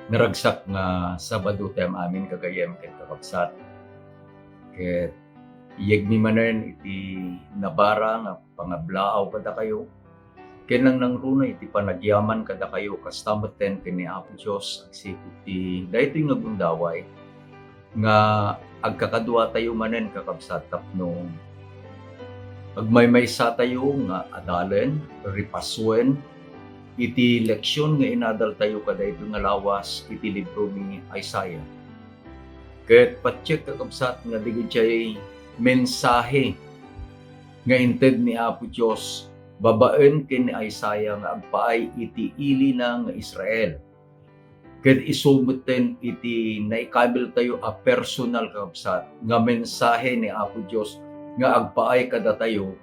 Naragsak nga Sabado tem amin kagayem ket kakabsat. Ket iyeg mi manen iti nabara nga pangablaaw kada kayo. Ken nang runay iti panagyaman kada kayo kastameten ken ni Apo Dios agsipud ti daytoy nga gundaway nga agkakadua tayo manen kakabsat tapno agmaymaysa tayo nga adalen, ripasuen iti leksyon nga inadal tayo kadaytoy nga lawas iti libro ni Isaiah. Ket patsek kakabsat nga digidjay mensahe nga inted ni Apo Dios babaen ken ni Isaiah nga agpaay iti ili na nga Israel. Ket isumeten iti naikabil tayo a personal kakabsat nga mensahe ni Apo Dios nga agpaay kada tayo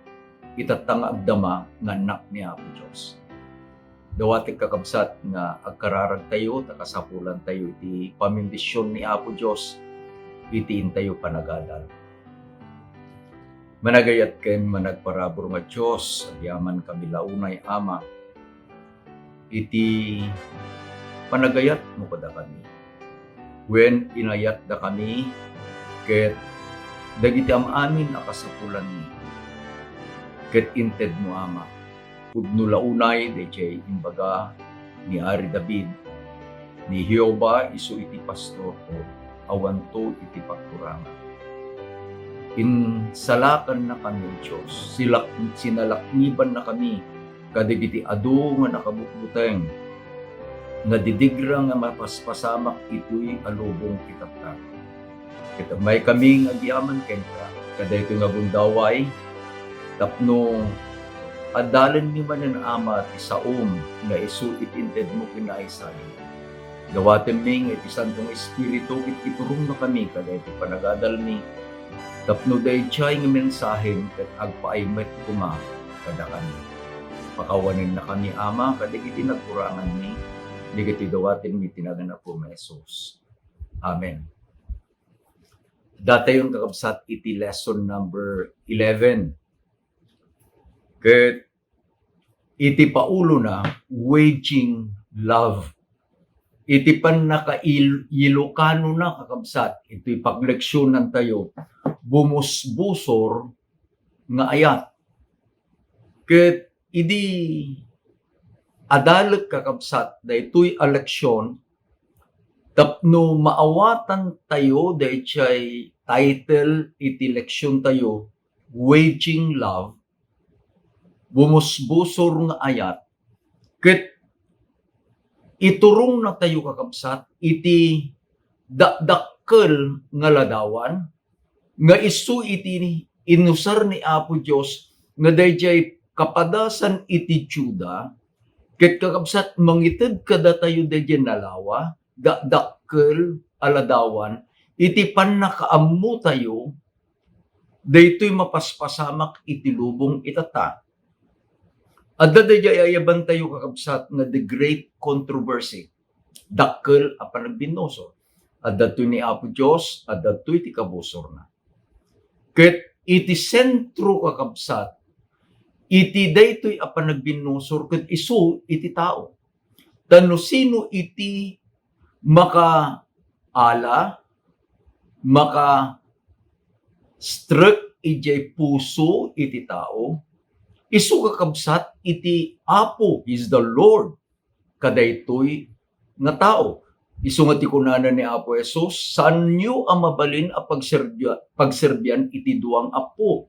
itatang agdama nga anak ni Apo Dios. Dawati kakabsat nga agkararag tayo takasapulan tayo iti pamindisyon ni Apo Dios itiin tayo panagadal. Managayat ken managparabor nga Dios agyaman kami launay Ama iti panagayat mo kada kami. Wen inayat da kami ket dagiti amin akasapulan ni ket inted mo Ama pudno launay dayjay imbaga ni Ari David ni Jehova isu iti pastor ko awanto iti pagkurangan. Insalakan na kami Diyos, sinalakniban na kami kadigiti adu nga nakabukbuteng nga didigra nga mapaspasamak ito'y alubong kitapta. Kita may kaming agyaman kenta kadaytoy nga bundaway tapno adalan ni manen Ama ti saom nga isu itinted mo kinaisay. Dawaten ming iti Santong Espiritu iturong na kami kadaytoy panagadal ni tapno dayjay nga mensahe ket agpaay met kuma kada kami. Pakawanin na kami Ama kadagiti nagkurangan ni digiti dawaten mi tinagan ako nga Jesus. Amen. Datayon kakabsat iti lesson number 11. Ket iti paulo na waging love. Iti pan naka-ILOCANO na kakabsat iti pagleksyonan tayo bumusbusor nga ayat. Ket idi adalet kakabsat daytoy a leksyon tapno maawatan tayo dayjay title iti leksyon tayo waging love bumusbusor nga ayat ket iturong na tayo kakabsat iti dakdakkel nga ladawan nga isu iti inusar ni Apo Dios nga dayjay kapadasan iti Juda ket kakabsat mangited kada tayo dayjay nalawa dakdakkel aladawan iti pannakaammo tayo daytoy mapaspasamak iti lubong itata. Adda dayjay ayaban tayo kakabsat nga the great controversy. Dakkel a panagbinosor. Adda toy ni Apo Dios, adda toy ti kabusor na. Ket iti sentro kakabsat iti daytoy a panagbinosor ket isu iti tao. Tano sino iti makaala, maka struck ijay puso iti tao, isu kakabsat iti Apo is the Lord kadaytoy nga tao. Isu nga ti kunana ni Apo Jesus, saan nyo ang mabalin a pagserbyan iti duang apo?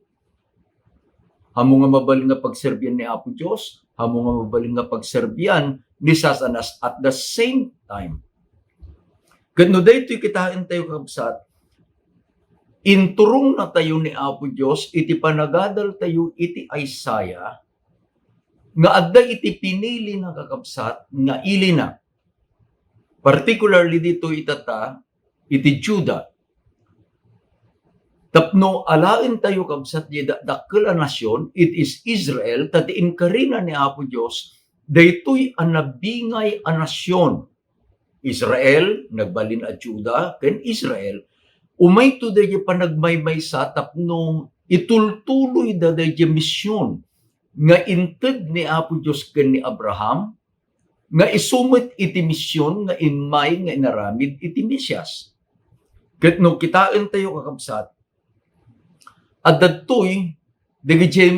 Hamo nga mabalin nga pagserbyan ni Apo Dios, hamo nga mabalin nga pagserbyan ni Satanas at the same time. Ket no daytoy kitain tayo kakabsat, inturong na tayo ni Apo Dios iti panagadal tayo iti Isaiah nga adda iti pinili na kakabsat nga ili na. Particularly dito itata iti Juda. Tapno alain tayo kabsat di dakkel a nasyon, it is Israel tati inkarina ni Apo Dios daytoy a nabingay a nasyon. Israel nagbalin a Juda ken Israel umayto dayjay panagmaymaysa tapno itultuloy dayjay misyon nga inted ni Apo Dios ken ni Abraham nga isumit iti misyon nga inmay nga inaramid iti Mesyas. Ket no kitaan tayo kakabsat, at dagtoy dagiti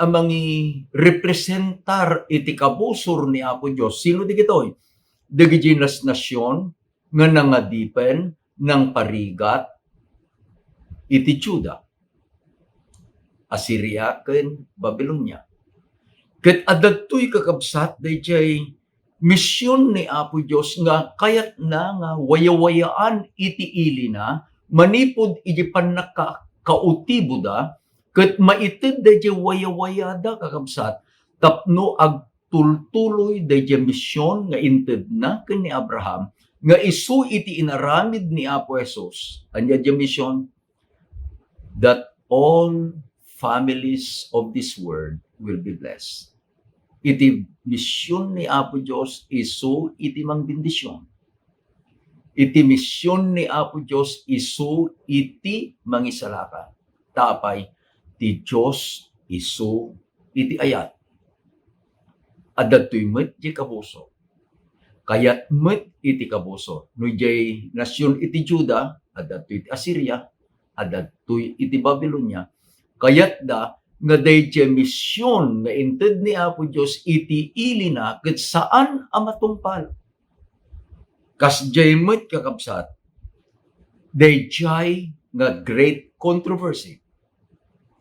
amangi representar iti kabusor ni Apo Dios. Sino digitoy? Dagiti nasyon nga nangadipen ng parigat iti Juda, Assyria ken Babylonia. Ket adagtoy kakabsat dayjay misyon ni Apo Dios nga kayat na nga wayawayaan iti ili na manipod iti panakautibo da ket maited dayjay wayawayada kakabsat tapno agtultuloy dayjay misyon nga inted na ken ni Abraham nga isu iti inaramid ni Apo Jesus. Anya dayjay misyon that all families of this world will be blessed. Iti misyon ni Apo Dios isu iti mangbendisyon. Iti misyon ni Apo Dios isu iti mangisalakan. Tapay ti Dios isu iti ayat. Adagtoy met di kabuso. Kayat met iti kabuso. No jay nasyon iti Juda, adagtoy iti Assyria, adagtoy iti Babylonia. Kayat da nga dayjay misyon nga inted ni Apo Dios iti ili na ket saan a matungpal. Kas jay met kakabsat, dayjay nga great controversy.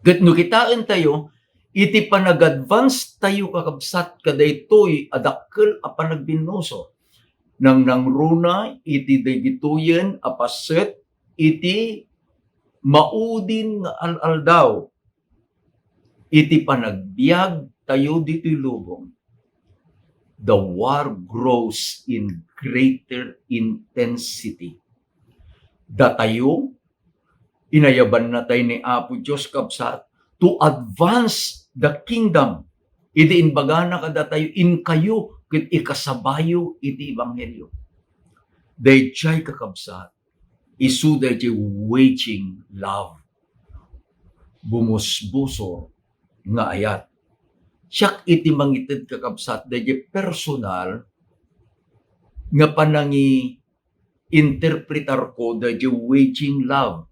Ket no kitaan tayo iti panag-advance tayo kakabsat kadaytoy adakkel a panagbinoso nang nangruna iti daytoyen a paset iti maudin nga al-aldaw. Iti panagbiag tayo dito'y lubong. The war grows in greater intensity. Datayo, inayaban na tayo ni Apo Diyos kabsat to advance the kingdom. Iti inbaga na kada tayo in kayo kit ikasabayo iti ebanghelyo. Dayjay kakabsat, isu dayjay waging love. Bumusbusor nga ayat. Siyak iti mangited kakabsat dayjay personal nga panangi interpretar ko dayjay waging love.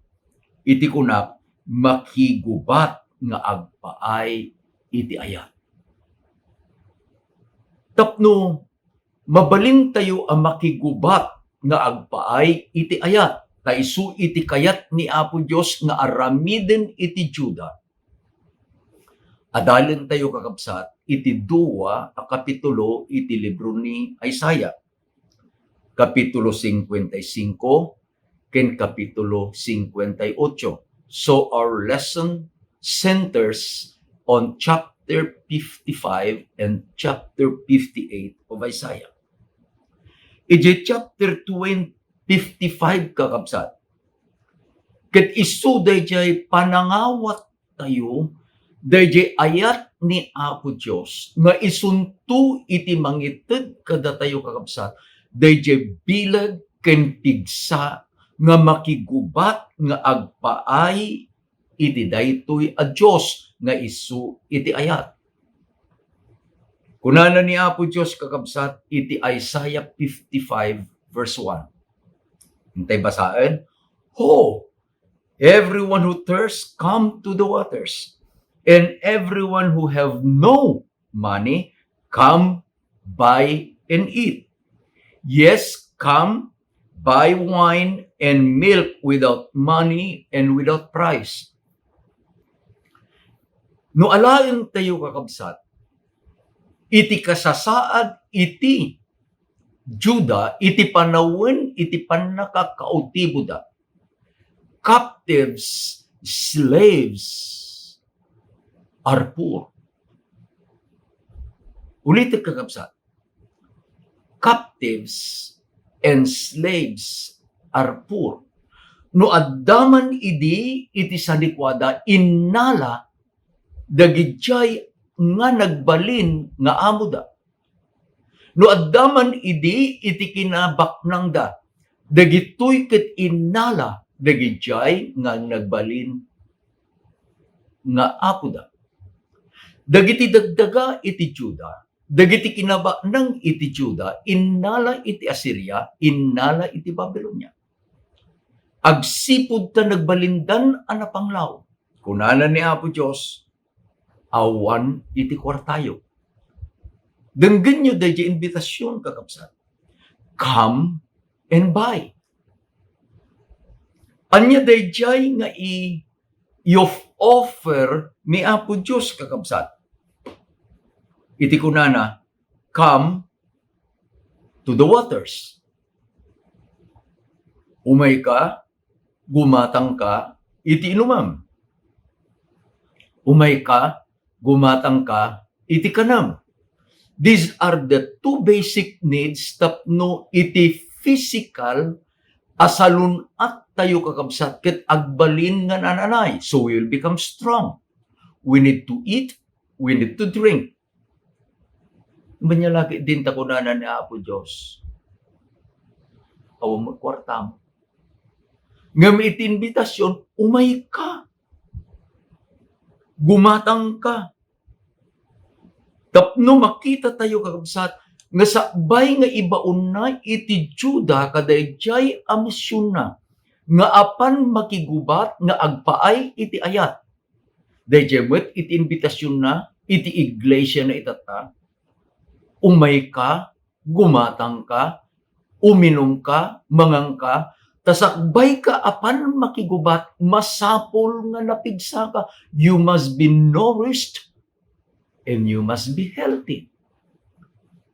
Iti kunak makigubat nga agpaay iti ayat. Tapno mabalin tayo ang makigubat nga agpaay iti ayat. Taisu iti kayat ni Apo Dios nga aramiden iti Juda. Adalen tayo kakabsat iti 2 a kapitulo iti libro ni Isaiah. Kapitulo 55 ken kapitulo 58. So our lesson centers on chapter 55 and chapter 58 of Isaiah. Iti chapter 55 kakabsat. Ket isu dayjay panangawat tayo dayjay ayat ni Apo Dios nga isunto iti mangited kada tayo kakabsat dayjay bilag ken pigsa nga makigubat nga agpaay iti daytoy a Dios nga isu iti ayat. Kunana ni Apo Dios kakabsat iti Isaiah 55 verse 1. Hintay basaan, Ho! Everyone who thirsts, come to the waters. And everyone who have no money, come buy and eat. Yes, come buy wine and milk without money and without price. No alayon tayo kakabsat, iti kasasaad iti Juda, iti panawin, iti panakakautibo da. Captives, slaves, are poor. Ulitin kakabsat. Captives and slaves are poor. No addaman idi iti sadikwada innala dagijay nga nagbalin nga amuda. No addaman idi iti kinabaknang da dagitoy ket innala dagijay nga nagbalin nga apuda. Dagiti dagdaga iti Juda, dagiti kinaba ng iti Juda, innala iti Assyria, innala iti Babylonia. Agsipud ta nagbalindan a napanglaw. Kunana ni Apo Diyos, awan iti kwartayo. Denggen nyo dahi invitasyon kakabsat. Come and buy. Anya dahi nga i-offer ni Apo Diyos kakabsat. Iti kunana, come to the waters. Umay ka, gumatang ka, iti inumam. Umay ka, gumatang ka, iti kanam. These are the two basic needs tapno iti physical asalun at tayo kakabsat ket agbalin nga nananay. So we will become strong. We need to eat, we need to drink. Manyalagi din takunanan ni Apo Diyos. Awang magkwarta mo. Ngam iti invitasyon, umay ka. Gumatang ka. Tapno makita tayo kakabsat, nga sakbay nga ibaon na iti Juda kadayjay a misyon na, nga apan makigubat nga agpaay iti ayat. Dayjay met iti invitasyon na, iti iglesia na itata, umay ka, gumatang ka, uminom ka, mangang ka, tasakbay ka apan makigubat, masapol nga napigsa ka. You must be nourished and you must be healthy.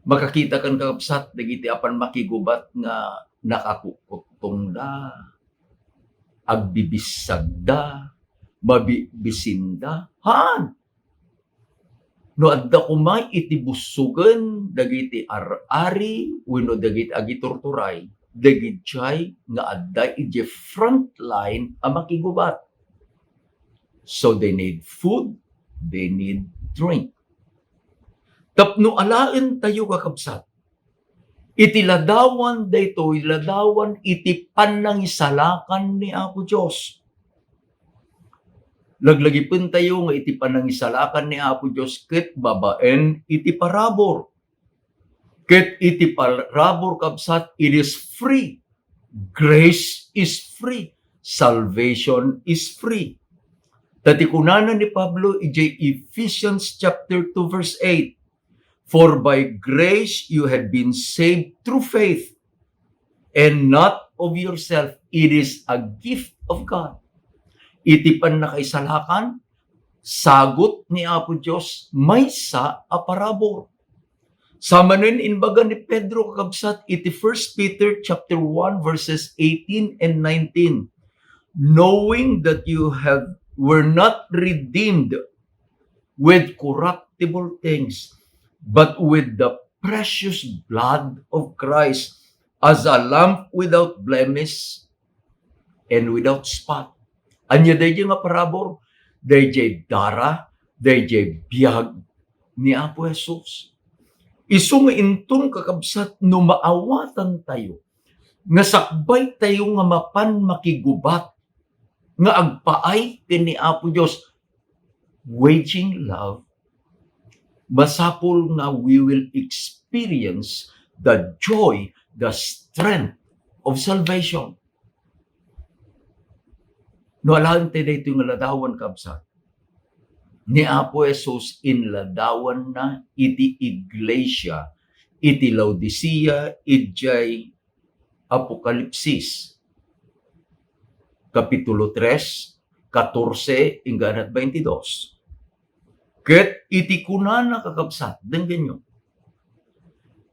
Makakita kan kakabsat, dagiti apan makigubat nga nakakukutong da, agbibisag da, mabibisinda, haan. No adda kumay iti busugan, dagiti ar-ari, wenno dagiti agiturturay, dagiti nga adda iti front line a makigubat. So they need food, they need drink. Tapno alaen tayo kakabsat, iti ladawan daytoy, ladawan iti panangisalakan ni Apo Diyos. Laglagipin tayo nga iti panangisalakan ni Apo Diyos ket babaen iti parabor. Ket iti parabor kabsat, it is free. Grace is free. Salvation is free. Tatikunanan ni Pablo iti Ephesians chapter 2 verse 8. For by grace you have been saved through faith, and not of yourself. It is a gift of God. Iti panakaisalakan, sagot ni Apo Diyos, may sa aparabor. Samanin inbaga ni Pedro kakabsat, iti 1 Peter chapter 1 verses 18 and 19. Knowing that you were not redeemed with corruptible things, but with the precious blood of Christ, as a lamb without blemish and without spot. Anya dayjay nga parabor, dayjay dara, dayjay biyag ni Apo Jesus. Isu nga intong kakabsat no maawatan tayo, nga sakbay tayo nga mapan makigubat, nga agpaay ken ni Apo Dios, waging love, masapol nga we will experience the joy, the strength of salvation. No alam tayo dito yung ladawan kabsat. Ni Apo Jesus in ladawan na iti iglesia, iti Laodicea, ijay Apokalipsis. Kapitulo 3, 14, hinggan 22. Ket iti kunana kakabsat, denggen nyo.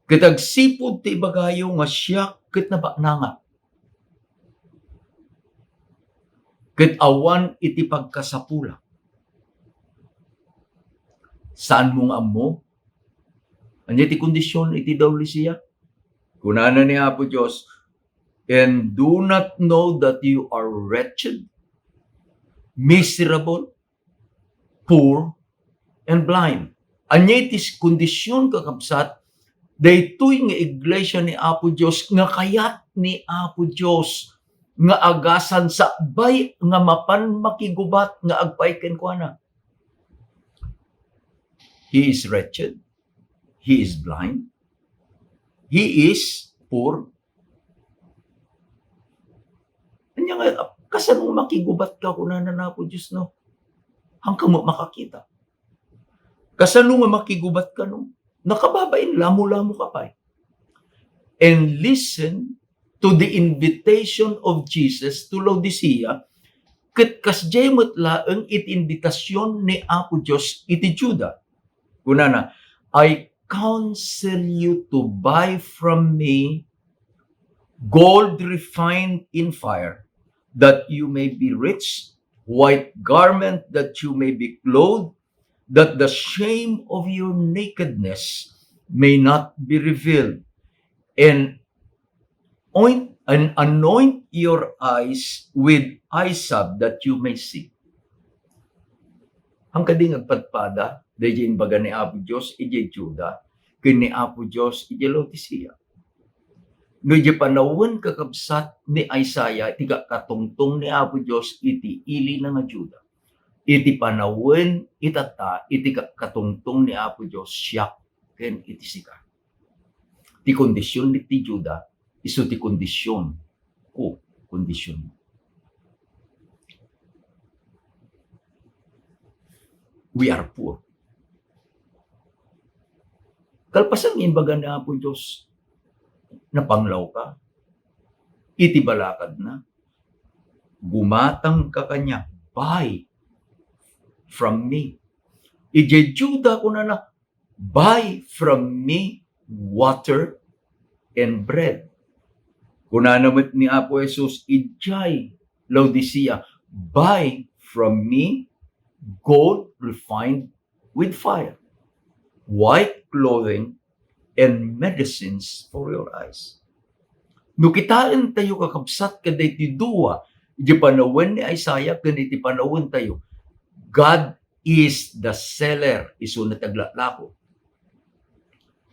Ket agsipud ti ibagayo nga siya ket nabaknanga. Ket awan iti pagkasapula. Saan mong ammo? Anya ti kondisyon iti Laodicea? Kunana ni Apo Diyos, and do not know that you are wretched, miserable, poor, and blind. Anya iti kondisyon kakabsat, daytoy nga iglesia ni Apo Diyos, nga kayat ni Apo Diyos, nga agasan sa bay, nga mapan makigubat, nga agpaiken ko na. He is wretched. he is blind, he is poor. Kanya nga, kasanong makigubat ka kung nananapo Diyos, no? Hanggang mo makakita. Kasanong makigubat ka, no? Nakababain, lamo-lamo ka pa eh. And listen to the invitation of Jesus to Laodicea, ket kasjay metlaeng it invitasyon ni Apo Diyos iti Juda. Kunana, I counsel you to buy from me gold refined in fire, that you may be rich, white garment that you may be clothed, that the shame of your nakedness may not be revealed, and anoint your eyes with eye salve that you may see. Ang kading agpadpada, dayjay baga ni Apo Diyos, ijay Juda, ken ni Apo Diyos, ijay Laodicea. No ijay panawon kakabsat ni Isaiah, iti katungtong ni Apo Diyos, iti ili na nga Juda. Iti panawon itata, iti katungtong ni Apo Diyos, siyak, ken iti sika. Ti kondisyon ni ti Juda, iso ti kondisyon ko, kondisyon mo. We are poor. Kalpasan imbaga na po Diyos, napanglaw ka, itibalakad na, gumatang ka kanya, buy from me. Ije Juda ko na buy from me water and bread. Kuna naman ni Apo Jesus, ijay Laodicea, buy from me gold refined with fire, white clothing, and medicines for your eyes. No kitaan tayo kakabsat kaday ti duwa, iti panawon ni Isaiah, ken iti panawon tayo, God is the seller, iso na taglaklako.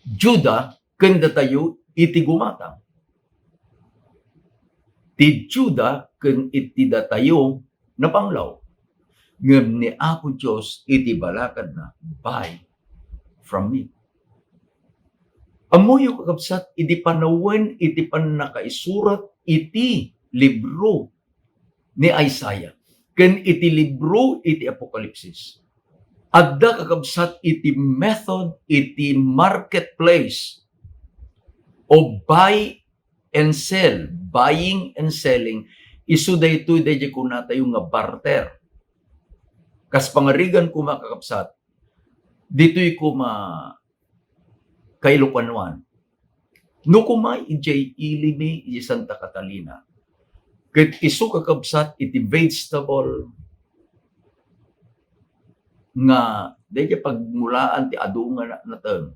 Juda, kenda tayo, iti gumatang. Ti Juda, ken iti datayo, napanglaw. Ngem ni Apo Diyos, iti balakad na, buy from me. Amoy kakabsat, iti panawin, iti panakaisurat, iti libro ni Isaiah. Ken iti libro, iti Apokalipsis. Adda kakabsat, iti method, iti marketplace o buy and sell, buying and selling, isu dayto dayjay kuna tayo nga barter. Kas pangarigan ko makakapsat, dito'y kuma kay ILOCANOan. No kuma ijay ilimi ijay Santa Catalina. Ket isu kakabsat iti vegetable nga dayjay pagmulaan ti adu nga naten.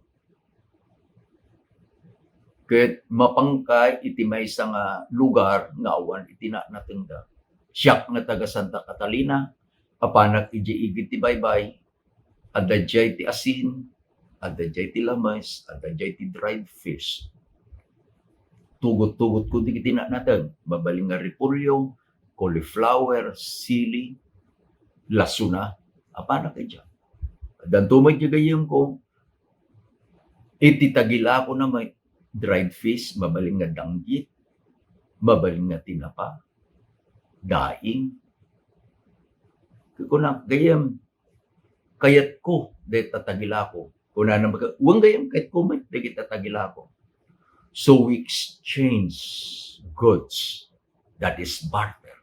Ket mapangkay iti maysa nga lugar nga awan iti natenda. Siak nga taga Santa Catalina, apanak iti igit ti baybay, adadjay ti asin, adadjay ti lamas, adadjay ti dried fish. Tugot-tugot ko di kiti naten, babaling nga repolyo, cauliflower, sili, lasuna, apanak iti. Adantumay ti gayem ko, iti tagila ko na may dried fish, mabaling nga danggit, mabaling nga tinapa, daing. Kuna gayam kayat ko de tatagila ko. Kuna na uwang gayam kayat ko may de tatagila ko. So we exchange goods. That is barter.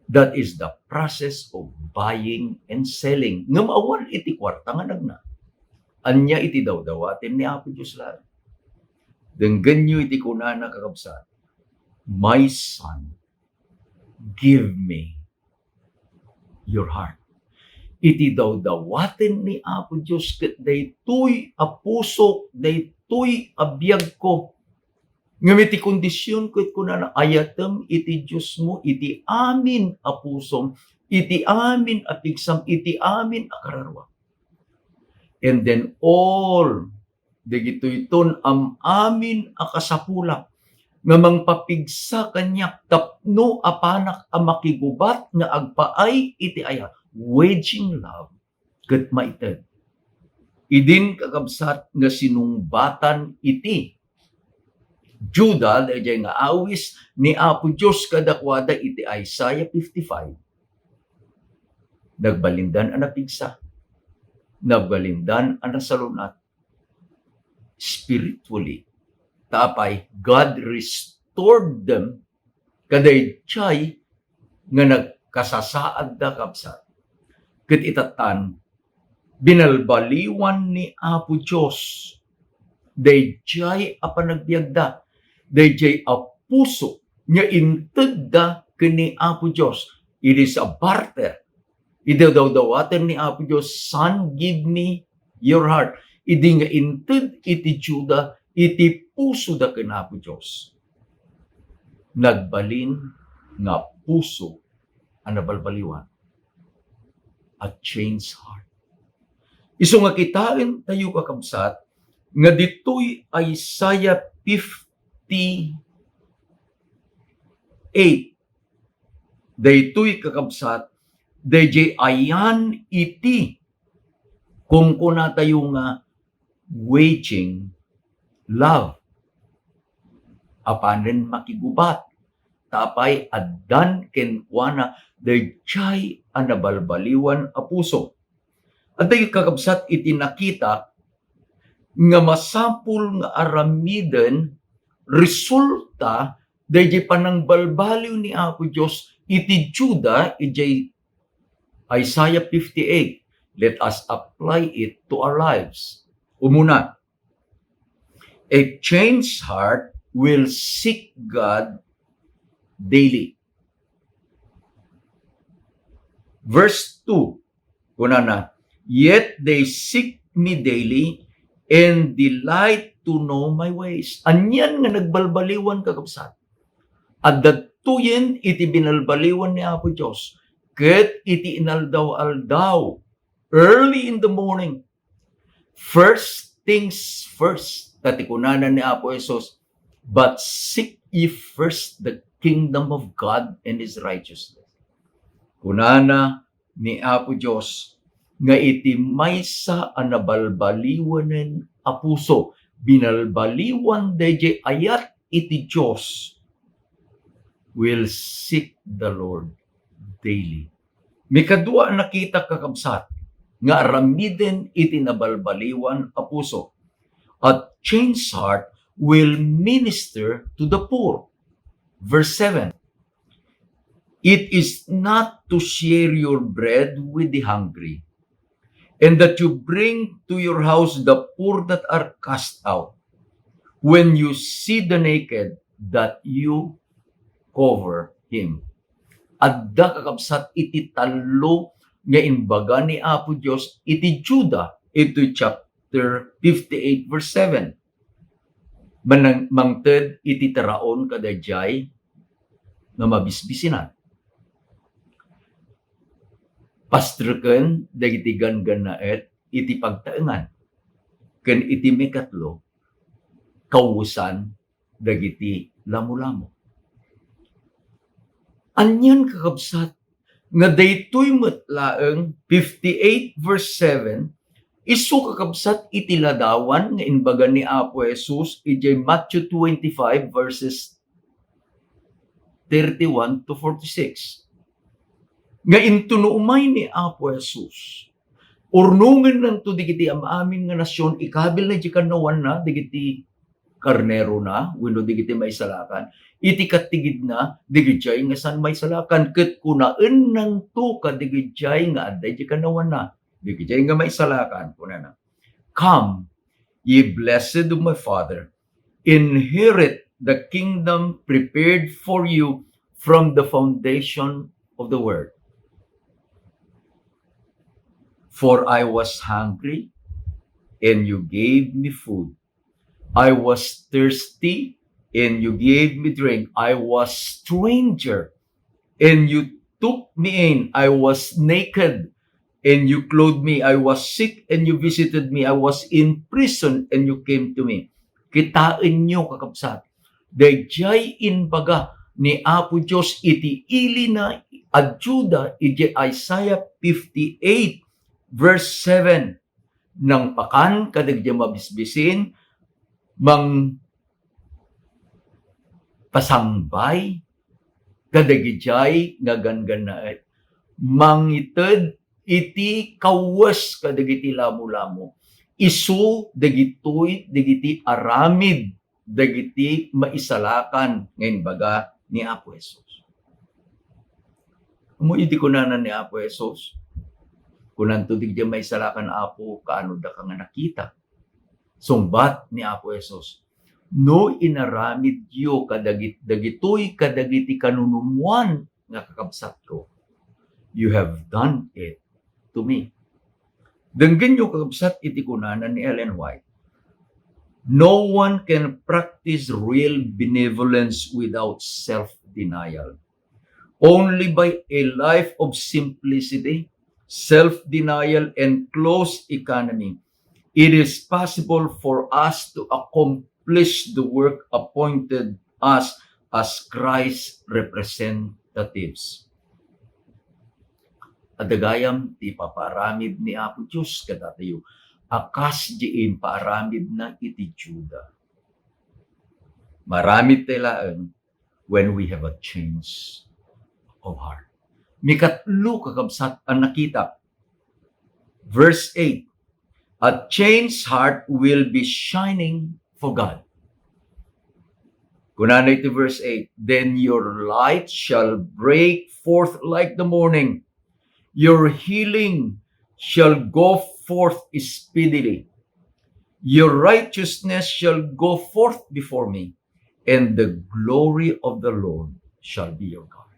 That is the process of buying and selling. Ngam awan iti kwarta nga nagna. Anya iti daw-dawatin ni Apo Diyos lang. Dengganyo iti kunana kakabsat. My son, give me your heart. Iti daw-dawatin ni Apo Diyos ket daytoy a puso, daytoy a biag ko. Ngem iti kondisyon ket kunana ayatem iti Diyos mo, iti amin a pusom, iti amin a pigsam, iti amin a kararwa. And then all dagitoyton amin a kasapulak nga mangpapigsa kanyak tapno apanak a makigubat nga agpaay iti aya, waging love ket maited. idin kakabsat nga sinungbatan iti Juda dayjay nga awis ni Apo Dios kadakwada iti Isaiah 55. Nagbalindan ang napigsa, nagbalindan ang nasalunat spiritually. Tapay God restored them kadayjay nga nagkasasaad da kabsat. Ket itatan binalbaliwan ni Apo Dios dayjay a panagbiagda, dayjay a puso nga inted da kini Apo Dios. It is a barter. Idawdawaten ni Apo Dios, Son, give me your heart. Idi nga inted iti Juda, iti puso da kini Apo Dios. Nagbalin nga puso ang nabalbaliwan. A changed heart. Isu nga kitain tayo kakabsat, nga ditoy Isaiah 58. Daytoy kakabsat, dayjay ayan iti kung kuna tayo nga waging love. Apanen makigubat. Tapay addan kenkwana dayjay a nabalbaliwan a puso. At tayo kakabsat iti nakita nga masapul nga aramiden resulta dayjay panangbalbaliw ni Apo Dios iti Juda ijay Isaiah 58. Let us apply it to our lives. Umuna, a changed heart will seek God daily. Verse 2, kunana, yet they seek me daily and delight to know my ways. Anyan nga nagbalbaliwan kakabsat. At datuyen iti binalbaliwan ni Apo Dios. Ket iti inaldaw-aldaw early in the morning. First things first. Tatikunanan ni Apo Jesus, but seek ye first the kingdom of God and His righteousness. Kunana ni Apo Dios nga iti maysa a nabalbaliwanen a puso, binalbaliwan dayjay ayat iti Dios, will seek the Lord daily. Mikadua nakita kakabsat nga aramiden iti nabalbaliwan a puso. A changed heart will minister to the poor. Verse 7, it is not to share your bread with the hungry, and that you bring to your house the poor that are cast out. When you see the naked, that you cover him. Adda kakabsat iti talo nga imbaga ni Apo Dios iti Juda, ito chapter 58 verse 7. Mangted iti taraon kadayjay nga mabisbisinan. Pastreken dagiti ganganaet iti pagtaengan. Ken iti mikatlo kawusan dagiti lamo-lamo. Anyan kakabsat nga daytoy metlaeng 58 verse 7 isu kakabsat iti ladawan nga imbaga ni Apo Jesus ijay Matthew 25 verses 31 to 46. Nga intunuumay ni Apo Jesus, urnungan ng to digiti amin nga nasyon, ikabil na di kanawan na, digiti karnero na, wino digiti may salakan, iti katigid na, digitjay nga san may salakan, ket kunaan ng to ka digitjay nga aday di kanawan na, digitjay nga may salakan, kuna na. Come, ye blessed of my Father, inherit the kingdom prepared for you from the foundation of the world. For I was hungry, and you gave me food. I was thirsty, and you gave me drink. I was stranger, and you took me in. I was naked, and you clothed me. I was sick, and you visited me. I was in prison, and you came to me. Kitain nyo, kakabsat. Dayjay inbaga ni Apo Dios iti ili na adjuda iti Isaiah 58 verse 7. ng pakan kadagiti mabisbisin, mang pasangbay, kadagijay nga gangganaet, mangited iti kawas kadagiti lamo-lamo. Isu dagiti aramid dagiti maisalakan ngayon baga ni Apo Jesus. Iti kunanan ni Apo Jesus, kunan to digdi maisalakan Apo kaano da ka nga nakita. Sungbat ni Apo Jesus, no inaramid yo dagitoy kadagiti kanunumuan nga kakabsat ko, you have done it to me. Denggen yung kakabsat iti kunanan ni Ellen White. No one can practice real benevolence without self-denial. Only by a life of simplicity, self-denial, and close economy, it is possible for us to accomplish the work appointed us as Christ's representatives. Adagayam ti paparamid ni Apo Diyos kadatayo, akas diin paaramid na iti Juda. Maramid taylaan when we have a change of heart. Mikatlo kakabsat ang nakita. Verse 8, a changed heart will be shining for God. Kunana ito verse 8, then your light shall break forth like the morning. Your healing shall go forth speedily. Your righteousness shall go forth before me, and the glory of the Lord shall be your God.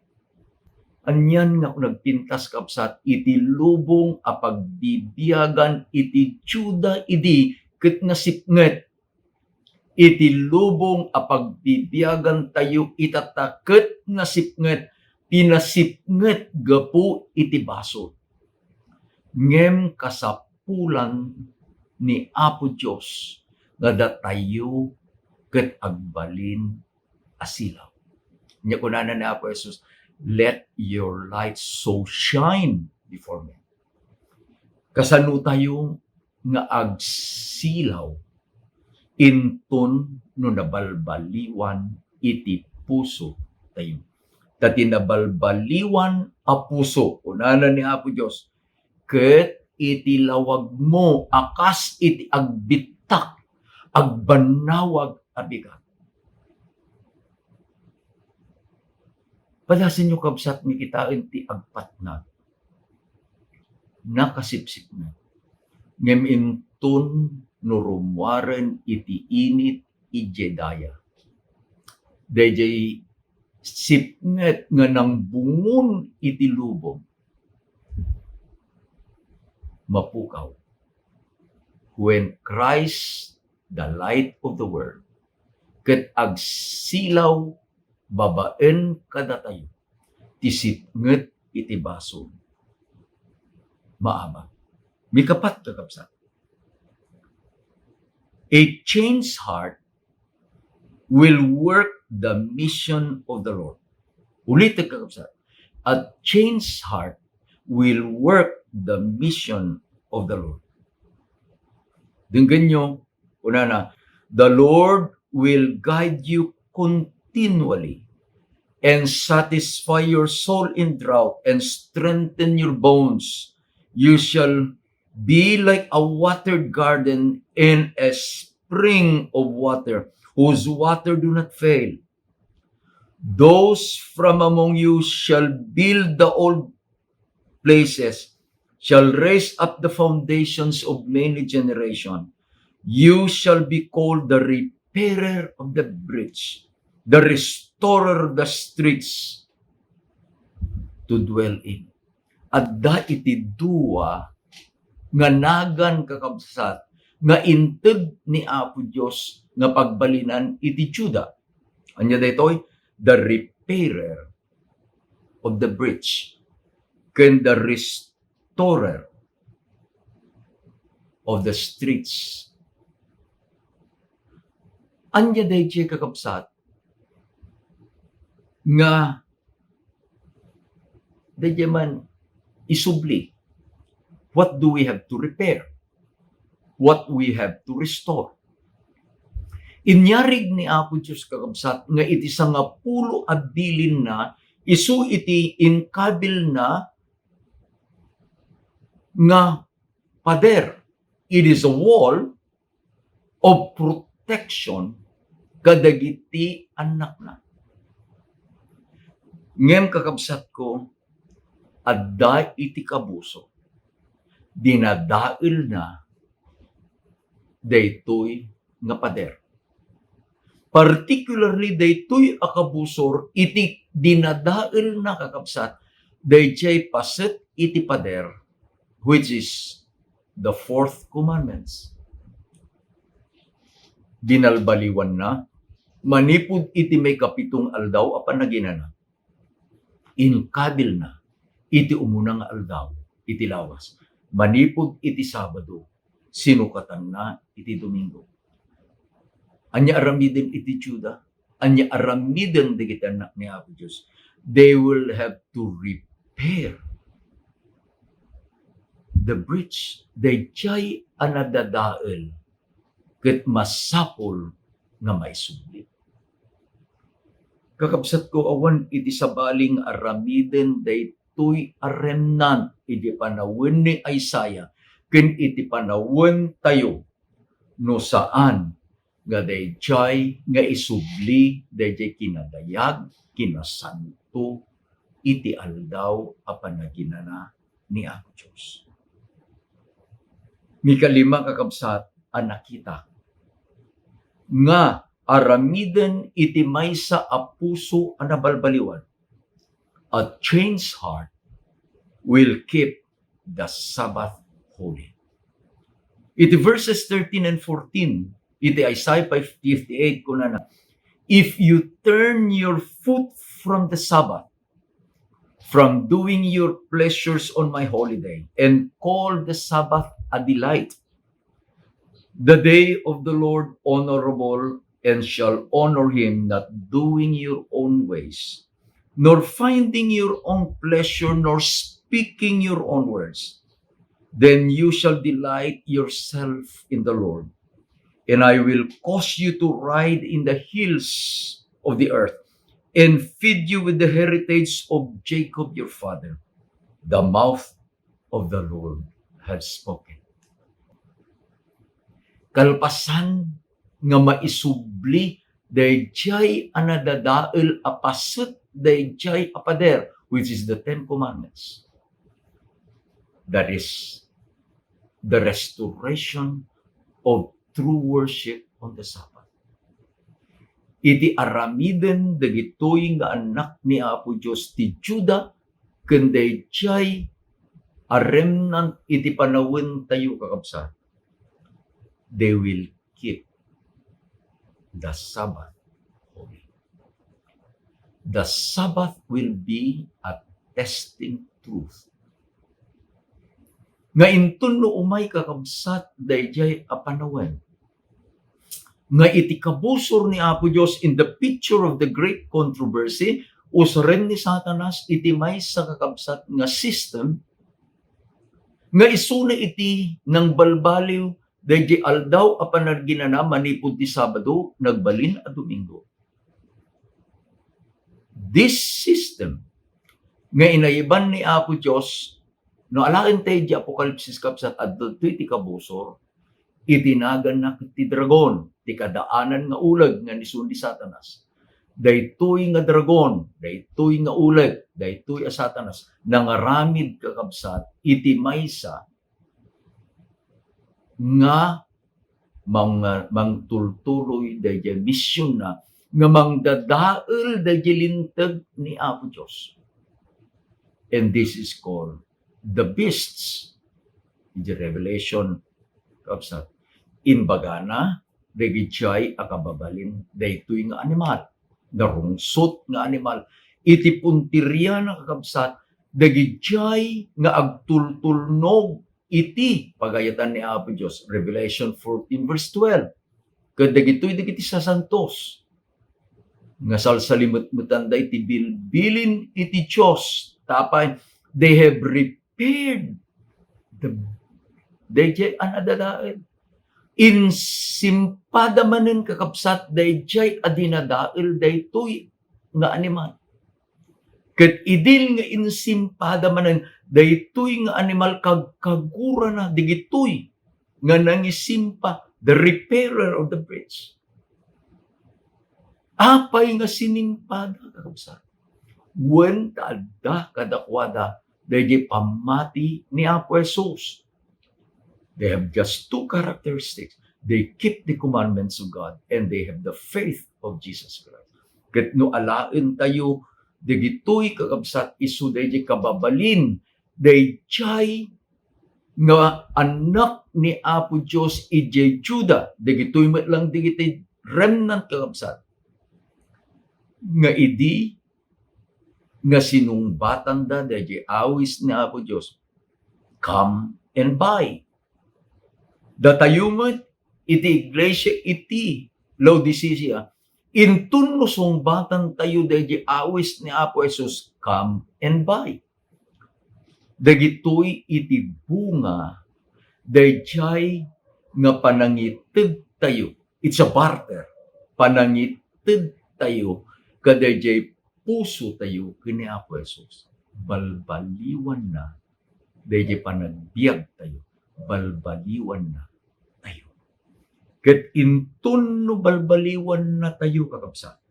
Anyan nga nagpintas kapsat, iti lubong a pagbibiyagan iti Juda idi ket nga sipnget. Iti lubong a pagbibiyagan tayo itataket nga sipnget, pinasipnget gapu iti baso. Ngem kasapulan ni Apo Diyos nga datayo ket agbalin asilaw. Nya kunana ni Apo Jesus, let your light so shine before me. Kasano tayo nga agsilaw inton no nabalbaliwan iti puso tayo. Tati nabalbaliwan a puso, kunana ni Apo Diyos, ket iti lawag mo akas iti agbitak, agbanawag abigat. Palasin nyo kabsat ni kitain ti agpatnag, nakasipsip na. Ngem intun nurumwaren iti init ijedaya. Dayjay sipnget nga nang bungon iti lubong. Mapukaw. When Christ, the light of the world, ket agsilaw babaen kadatayo, tisipnget iti baso. Maaba. Mikapat kakapsat. A changed heart will work the mission of the Lord. Ulit kakapsat. A changed heart will work the mission of the Lord. Dinggan nyo, unana, the Lord will guide you continually and satisfy your soul in drought and strengthen your bones. You shall be like a watered garden in a spring of water, whose water do not fail. Those from among you shall build the old places, shall raise up the foundations of many generations. You shall be called the repairer of the breach, the restorer of the streets to dwell in. Adda iti dua nga nagan kakabsat nga integ ni Apo Diyos nga pagbalinan iti Juda. Anya daytoy, the repairer of the breach ken the restorer of the streets. Anya dayjay kakabsat nga dayjay man isubli. What do we have to repair? what we have to restore. Inyarig ni Apo Diyos kakabsat nga iti sangapulo at bilin na isu iti inkabil na nga pader. It is a wall of protection kadagiti anak na. Ngem kakabsat ko, adda iti kabuso, dinadail na daytoy nga pader. Particularly daytoy a kabusor, iti dinadail na kakabsat, dayjay paset iti pader, which is the fourth commandments. Ginalbaliwan na, manipud iti may kapitong aldaw apan naginana. Inkabil na, iti umunang aldaw, iti lawas. Manipud iti Sabado, sinukatan na iti Domingo. Anya aramiden iti Juda, anya aramiden digiti anak ni Apo Diyos. They will have to repair the breach. They jay anadadael ket masapol nga maisubli. Kakabsat ko awan iti sabaling aramiden daytoy a remnant iti panawin ni Isaiah ken iti panawin tayo no saan nga dayjay nga isubli dayjay kinadayag kinasanto iti aldaw a panaginana ni Apo Diyos. Mikalima kakabsat a nakita nga aramiden iti maysa a puso a nabalbaliwan. A changed heart will keep the Sabbath holy. Iti verses 13 and 14, iti Isaiah 58 kunana, if you turn your foot from the Sabbath, from doing your pleasures on my holy day, and call the Sabbath a delight, the day of the Lord honorable, and shall honor him, not doing your own ways, nor finding your own pleasure, nor speaking your own words, then you shall delight yourself in the Lord, and I will cause you to ride in the hills of the earth, and feed you with the heritage of Jacob your father. The mouth of the Lord has spoken. Kalpasan nga maisubli dayjay anadadael apaset dayjay apader, which is the 10 commandments. That is the restoration of true worship on the Sabbath. Iti aramiden dagitoy nga anak ni Apo Diyos ti Juda ken dayjay a remnant iti panawin tayo kakabsat. They will keep the Sabbath holy. The Sabbath will be a testing truth. Nga inton no umay kakabsat dayjay a panawin. Nga iti kabusor ni Apo Diyos in the picture of the great controversy, usaren ni Satanas iti maysa kakabsat nga system nga isuna iti nang balbaliw dayjay aldaw a panagginana manipud ti Sabado nagbalin a Domingo. This system nga inaiban ni Apo Diyos no alaen tayo di Apokalipsis kapsat adto iti kabusor, itinagan na ti dragon, ti kadaanan nga ulag nga nisun ni Satanas. Daytoy nga dragon, daytoy nga ulag, daytoy a Satanas, nangaramid kakabsat, iti maysa nga mangtultuloy dayjay misyon na nga mangdadael dayjay lintag ni Apo Diyos. And this is called the beasts. In the Revelation kapsat, inbagana dagijay akababalin daytoy nga animal, narungsot nga animal, iti puntirya na kakabsat dagijay nga agtultulnog iti pagayatan ni Apo Diyos. Revelation 14 verse 12. Kadagitoy dagiti sasantos nga salsalimut-mutan da iti bilbilin iti Diyos. Tapay, they have repaired the dayjay anadadaen. Insimpada manen kakabsat dayjay adinadael daytoy nga animal. Ket idil nga insimpada manen daytoy nga animal kag kagura na digitoy nga nangisimpa the repairer of the breach. Apay nga sinimpada kakabsat. Wen taadda kadakwada dayjay pamati ni Apo Jesus. They have just two characteristics. They keep the commandments of God and they have the faith of Jesus Christ. Ket no alaen tayo digitoy kakabsat isu dayjay kababalin dayjay nga anak ni Apo Dios ijay Juda digitoy met lang digitoy remnant kakabsat nga idi nga sinungbatan da dayjay awis ni Apo Dios, come and buy. Datayumet iti iglesia iti Laodicea, intun no sungbatan tayo dayjay awis ni Apo Jesus, come and buy. Dagitoy iti bunga dayjay nga panangitid tayo. It's a barter. Panangitid tayo kadayjay puso tayo kini Apo Jesus. Balbaliwan na dayjay panagbiag tayo. Balbaliwan na tayo. Ket intun no balbaliwan na tayo kakabsat.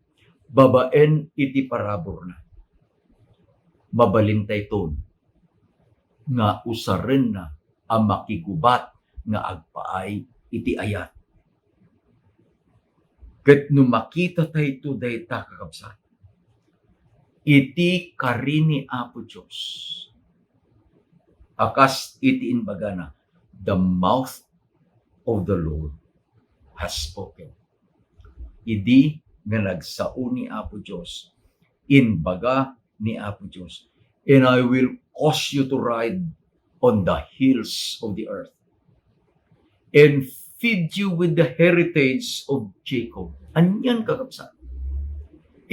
Babaen iti parabor na. Mabalintay ton nga usaren na ang makigubat nga agpaay iti ayat. Ket no makita tayo dayta kakabsat. Iti karini Apo Dios. Akas iti inbagana, the mouth of the Lord has spoken. Idi nga nagsao ni Apo Dios, inbaga ni Apo Dios, and I will cause you to ride on the hills of the earth and feed you with the heritage of Jacob. Anyan kakabsat.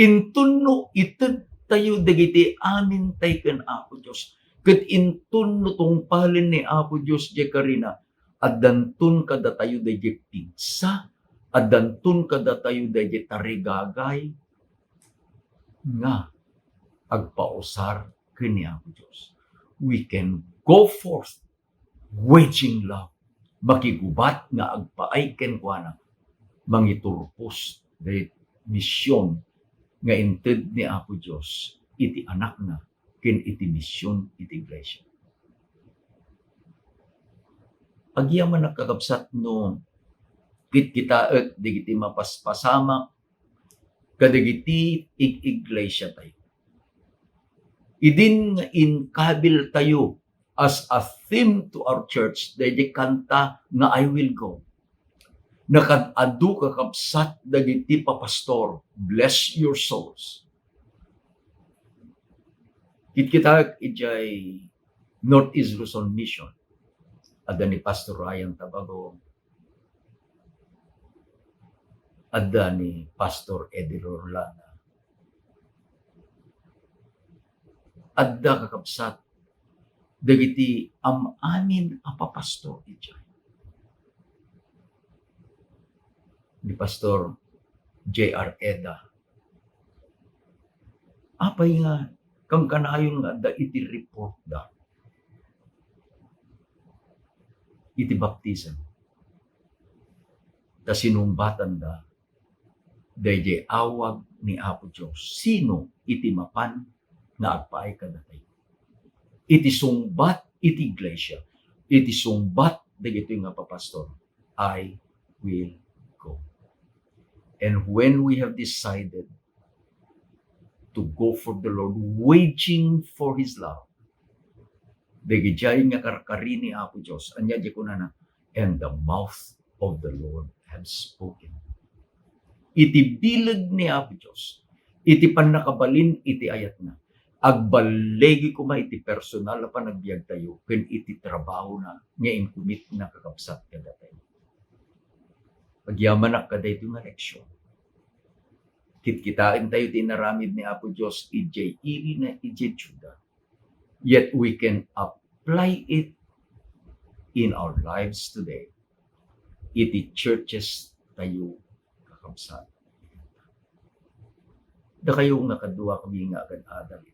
Intunno ited tayo dagiti amin tay ken Apo Dios. Ket intunno tungpalin ni Apo Dios jay karina addantun kada tayo dayjay pigsa, addantun kada tayo dayjay tarigagay nga agpausar ken ni Apo Dios. We can go forth waging love, makigubat nga agpaay ken kuana mangiturpos day misyon nga inted ni Apo Dios iti anak na ken iti misyon iti iglesia. Agyaman nakakabsat no kitaet digiti mapaspasamak kadagiti iglesia tayo. Idin nga inkabil tayo as a theme to our church dayjay kanta nga I will go. Nakadadu kakabsat dagiti papastor, bless your souls. Kita ijay Northeast Luzon Mission. Ada ni Pastor Ryan Tabago. Ada ni Pastor Eddie Orlana. Ada kakabsat dagiti amin a papastor ijay. Ni Pastor J.R. Eda. Apay nga kang kanayon nga da iti report da. Iti baptism. Ta sinumbatan da dayjay awag ni Apo Dios. Sino iti mapan nga agpaay kadatay. Iti sungbat iti iglesia. Iti sungbat dagiti nga papastor. I will go. And when we have decided to go for the Lord, waging for His love, dagijay nga karkari ni Apo Dios, anya di ko na and the mouth of the Lord have spoken. Iti bilag ni Apo Dios, iti panakabalin iti ayat na, agbalegi ko ma iti personal na panagbiag tayo, ken iti trabaho na, nga inkumit na kakabsat kada tayo. Pagyaman na kada ito nga leksyon. Kitkitain tayo tinaramid ni Apo Dios, ijay iri na ijay Juda. Yet we can apply it in our lives today. iti churches tayo kakabsat. Da kayo nga kadua kami nga agad adal.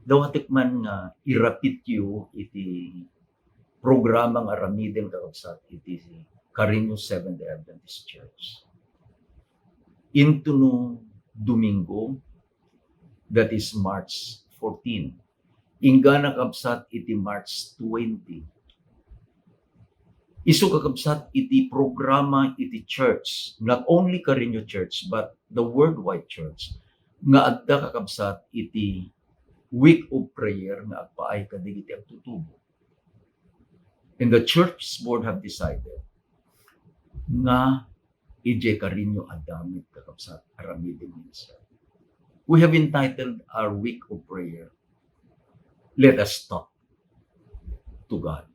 Dawatik man nga irapit yu iti programang aramiden kakabsat iti Carino Seventh Adventist Church. Into no Domingo, that is March 14. Ingga nakabsat iti March 20. Isu kakabsat iti programa iti church, not only Carino Church, but the worldwide church, nga adda kakabsat iti week of prayer nga agpaay kadigiti ang tutubo. And the church board have decided nga ije Carino adamit kakabsat aramidin minsan. We have entitled our week of prayer, Let Us Talk to God.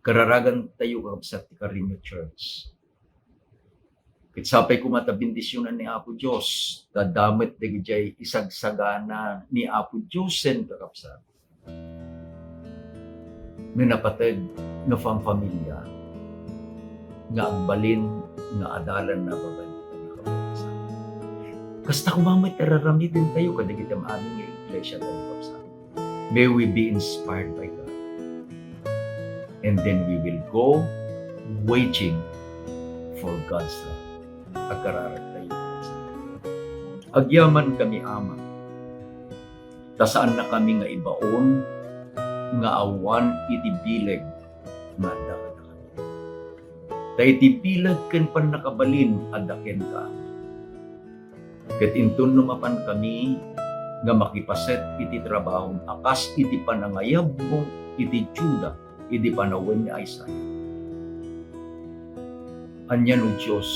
Kararagan tayo kakabsat ti Carino Church. Kitsapay kumatabindisyonan ni Apo Diyos, dadamit di jay isagsagana ni Apo Diyosen kakabsat. May napatid na pamilya nga agbalin nga adalan na babalitan na kakabsat. Kasta kumamay tararamidin tayo kadigit ang aming iglesia tayo kakabsat. May we be inspired by God. And then we will go waging for God's love. Agkararag tayo. Agyaman kami ama. Tasaan na kami nga ibaon, nga awan iti bileg, mada ka na kami. Ta iti bileg ken pan nakabalin, adaken ka. Ket intun numapan kami, nga makipaset iti trabaho, akas iti panangayab mo, iti Juda, iti panawen ni Isaiah. Anyan o Diyos,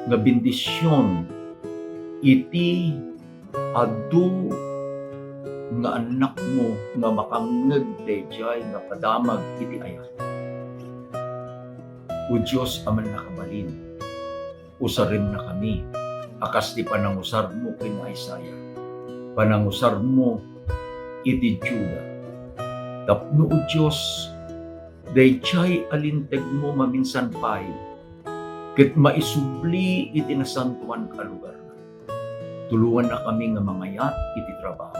nga bendisyon iti adu nga anak mo nga makangeg dayjay nga padamag iti ayat. O Diyos aman nakabalin, usarin na kami, akas ti panangusar mo kina Isaiah, panangusar mo iti Juda. Tapno o Diyos, dayjay alinteg mo maminsan pay, ket maisubli iti nasantuan ka lugar. Tulungan na kami nga mangayat iti trabaho.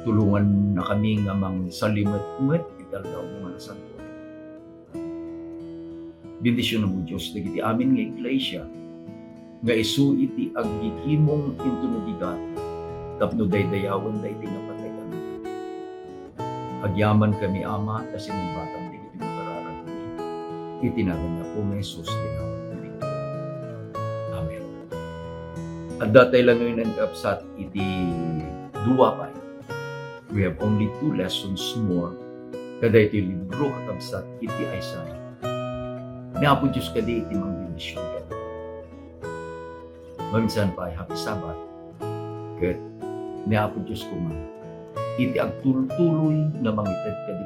Tulungan na kami nga mang salimet-met italdaw mo nga nasantuan. Bendisyon mo Diyos, dagiti amin nga iglesia, nga isu iti agigimong intunugigat, tapno daydayawan da iti napatay kami. Agyaman kami ama, kasi ng batang di iti makararag kami. Itinagan na po may Jesus dinaw. Amen. At datay lang ngayon ang kapsat iti duwa pa. We have only 2 lessons more kada iti libro kakabsat iti Isaiah. Ni Apo Diyos kadi iti mang bendisyon ka. Maminsan pa, happy Sabbath. Ket ni Apo Diyos kuma iti agtuloy na mangited kadi